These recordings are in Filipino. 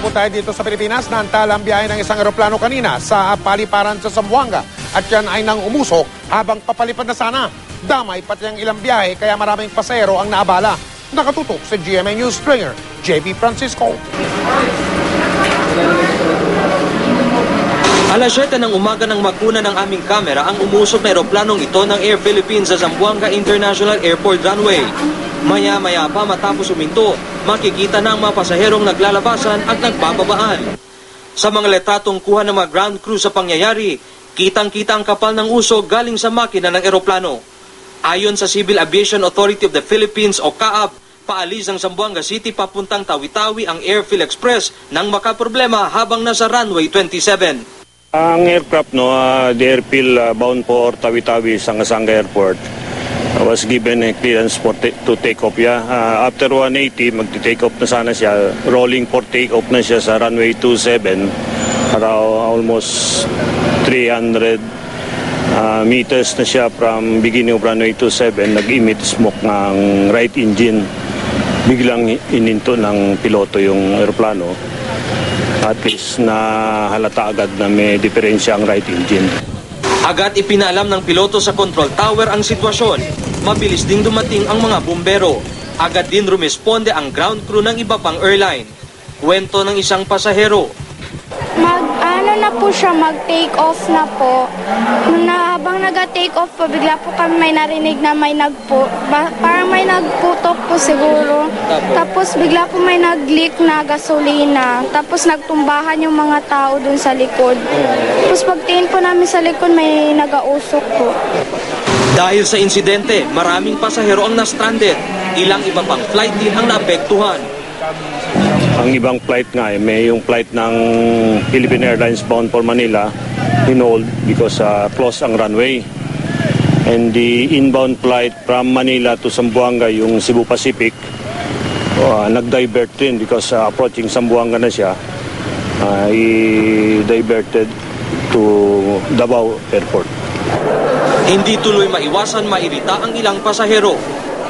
po tayo dito sa Pilipinas. Naantala ang biyahe ng isang eroplano kanina sa paliparan sa Zamboanga. At yan ay nang umusok habang papalipad na sana. Damay pati ang ilang biyahe kaya maraming pasahero ang naabala. Nakatutok sa GMA News Stringer, JB Francisco. Alas 7 ng umaga ng magkuna ng aming kamera ang umusok na eroplanong ito ng Air Philippines sa Zamboanga International Airport runway. Maya-maya pa matapos uminto, makikita na ang mga pasaherong naglalabasan at nagbababaan. Sa mga letratong kuha ng mga ground crew sa pangyayari, kitang-kita ang kapal ng usok galing sa makina ng eroplano. Ayon sa Civil Aviation Authority of the Philippines o CAAP, paalis ng Zamboanga City papuntang Tawi-Tawi ang Airfield Express nang makaproblema habang nasa runway 27. Ang aircraft, the airfield bound for Tawi-Tawi, Sanga-Sanga Airport, was given a clearance to take off. After 180, magti-take off na sana siya. Rolling for take off na siya sa runway 27, almost 300 meters na siya from beginning of runway 27. Nag-emit smoke ng right engine. Biglang ininto ng piloto yung aeroplano. At least na halata agad na may diferensya ang right engine. Agad ipinalam ng piloto sa control tower ang sitwasyon. Mabilis ding dumating ang mga bumbero. Agad din rumesponde ang ground crew ng iba pang airline. Kwento ng isang pasahero. Mag-take off na po. Habang nag-take off po, bigla po kami may narinig na parang may nagputok po siguro. Tapos bigla po may nag-leak na gasolina. Tapos nagtumbahan yung mga tao dun sa likod. Tapos pagtingin po namin sa likod, may nag-ausok po. Dahil sa insidente, maraming pasahero ang na-stranded. Ilang iba pang flight din ang naapektuhan. Ang ibang flight nga, may yung flight ng Philippine Airlines bound for Manila, hinold because close ang runway. And the inbound flight from Manila to Zamboanga, yung Cebu Pacific, nag-divert din because approaching Zamboanga na siya, i-diverted to Davao Airport. Hindi tuloy maiwasan mairita ang ilang pasahero.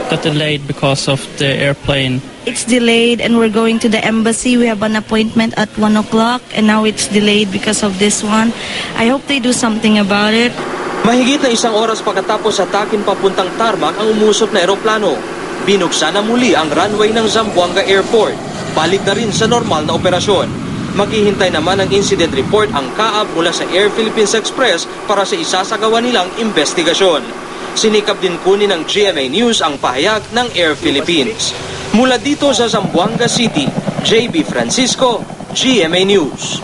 Got delayed because of the airplane. It's delayed and we're going to the embassy. We have an appointment at 1 o'clock and now it's delayed because of this one. I hope they do something about it. Mahigit na isang oras pagkatapos atakin papuntang tarmac ang umusok na eroplano. Binuksan na muli ang runway ng Zamboanga Airport. Balik na rin sa normal na operasyon. Maghihintay naman ang incident report ang CAAP mula sa Air Philippines Express para sa isasagawa nilang investigasyon. Sinikap din kunin ng GMA News ang pahayag ng Air Philippines. Mula dito sa Zamboanga City, JB Francisco, GMA News.